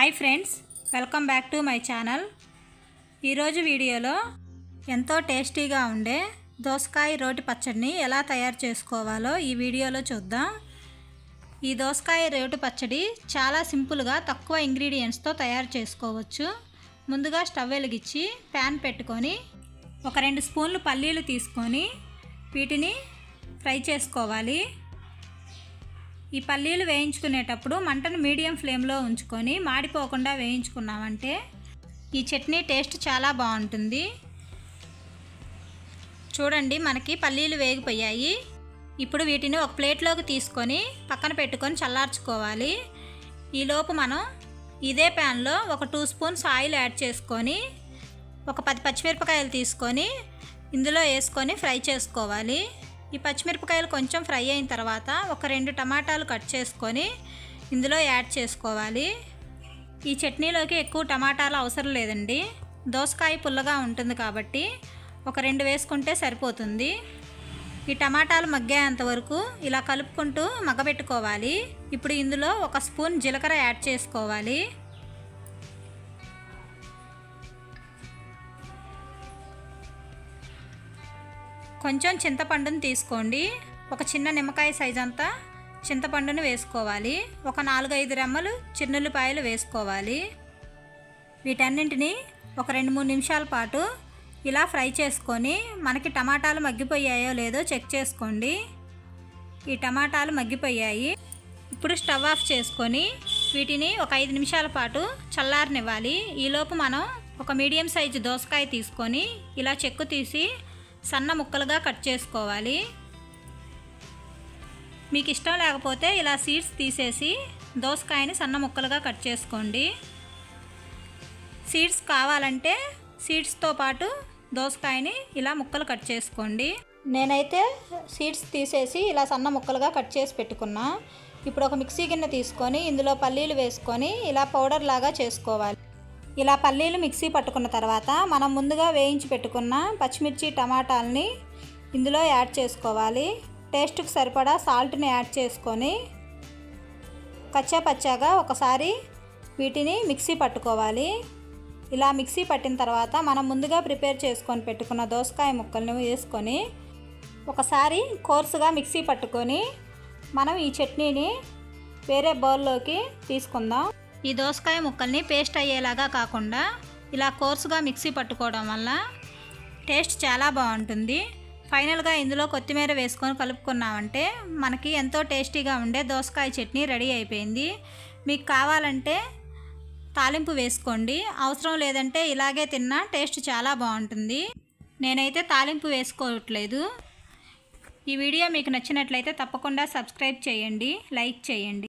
Hi friends, welcome back to my channel. ఈరోజు వీడియోలో ఎంతో టేస్టీగా ఉండే దోసకాయ రోటి పచ్చడిని ఎలా తయారు చేసుకోవాలో ఈ వీడియోలో చూద్దాం. ఈ దోసకాయ రోటి పచ్చడి చాలా సింపుల్గా తక్కువ ఇంగ్రీడియంట్స్తో తయారు చేసుకోవచ్చు. ముందుగా స్టవ్ వెలిగించి ప్యాన్ పెట్టుకొని ఒక 2 స్పూన్లు పల్లీలు తీసుకొని వీటిని ఫ్రై చేసుకోవాలి. ఈ పల్లీలు వేయించుకునేటప్పుడు మంటను మీడియం ఫ్లేమ్లో ఉంచుకొని మాడిపోకుండా వేయించుకున్నామంటే ఈ చట్నీ టేస్ట్ చాలా బాగుంటుంది. చూడండి, మనకి పల్లీలు వేగిపోయాయి. ఇప్పుడు వీటిని ఒక ప్లేట్లోకి తీసుకొని పక్కన పెట్టుకొని చల్లార్చుకోవాలి. ఈలోపు మనం ఇదే ప్యాన్లో ఒక 2 స్పూన్స్ ఆయిల్ యాడ్ చేసుకొని ఒక 10 పచ్చిమిరపకాయలు తీసుకొని ఇందులో వేసుకొని ఫ్రై చేసుకోవాలి. ఈ పచ్చిమిరపకాయలు కొంచెం ఫ్రై అయిన తర్వాత ఒక 2 టమాటాలు కట్ చేసుకొని ఇందులో యాడ్ చేసుకోవాలి. ఈ చట్నీలోకి ఎక్కువ టమాటాలు అవసరం లేదండి, దోసకాయ పుల్లగా ఉంటుంది కాబట్టి ఒక 2 వేసుకుంటే సరిపోతుంది. ఈ టమాటాలు మగ్గేంత వరకు ఇలా కలుపుకుంటూ మగ్గబెట్టుకోవాలి. ఇప్పుడు ఇందులో ఒక స్పూన్ జీలకర్ర యాడ్ చేసుకోవాలి. కొంచెం చింతపండుని తీసుకోండి. ఒక చిన్న నిమ్మకాయ సైజ్ అంతా చింతపండుని వేసుకోవాలి. ఒక 4-5 రెమ్మలు చిన్నుల్లిపాయలు వేసుకోవాలి. వీటన్నింటినీ ఒక 2-3 నిమిషాల పాటు ఇలా ఫ్రై చేసుకొని మనకి టమాటాలు మగ్గిపోయాయో లేదో చెక్ చేసుకోండి. ఈ టమాటాలు మగ్గిపోయాయి. ఇప్పుడు స్టవ్ ఆఫ్ చేసుకొని వీటిని ఒక 5 నిమిషాల పాటు చల్లారనివ్వాలి. ఈలోపు మనం ఒక మీడియం సైజు దోసకాయ తీసుకొని ఇలా చెక్కు తీసి సన్న ముక్కలుగా కట్ చేసుకోవాలి. మీకు ఇష్టం లేకపోతే ఇలా సీడ్స్ తీసేసి దోసకాయని సన్న ముక్కలుగా కట్ చేసుకోండి. సీడ్స్ కావాలంటే సీడ్స్తో పాటు దోసకాయని ఇలా ముక్కలు కట్ చేసుకోండి. నేనైతే సీడ్స్ తీసేసి ఇలా సన్న ముక్కలుగా కట్ చేసి పెట్టుకున్నా. ఇప్పుడు ఒక మిక్సీ గిన్నె తీసుకొని ఇందులో పల్లీలు వేసుకొని ఇలా పౌడర్ లాగా చేసుకోవాలి. ఇలా పల్లీలు మిక్సీ పట్టుకున్న తర్వాత మనం ముందుగా వేయించి పెట్టుకున్న పచ్చిమిర్చి టమాటాలని ఇందులో యాడ్ చేసుకోవాలి. టేస్ట్కి సరిపడా సాల్ట్ని యాడ్ చేసుకొని కచ్చా పచ్చాగా ఒకసారి వీటిని మిక్సీ పట్టుకోవాలి. ఇలా మిక్సీ పట్టిన తర్వాత మనం ముందుగా ప్రిపేర్ చేసుకొని పెట్టుకున్న దోసకాయ ముక్కల్ని వేసుకొని ఒకసారి కోర్సుగా మిక్సీ పట్టుకొని మనం ఈ చట్నీని వేరే బౌల్లోకి తీసుకుందాం. ఈ దోసకాయ ముక్కల్ని పేస్ట్ అయ్యేలాగా కాకుండా ఇలా కోర్సుగా మిక్సీ పట్టుకోవడం వల్ల టేస్ట్ చాలా బాగుంటుంది. ఫైనల్గా ఇందులో కొత్తిమీర వేసుకొని కలుపుకున్నామంటే మనకి ఎంతో టేస్టీగా ఉండే దోసకాయ చట్నీ రెడీ అయిపోయింది. మీకు కావాలంటే తాలింపు వేసుకోండి, అవసరం లేదంటే ఇలాగే తిన్నా టేస్ట్ చాలా బాగుంటుంది. నేనైతే తాలింపు వేసుకోవట్లేదు. ఈ వీడియో మీకు నచ్చినట్లయితే తప్పకుండా సబ్స్క్రైబ్ చేయండి, లైక్ చేయండి.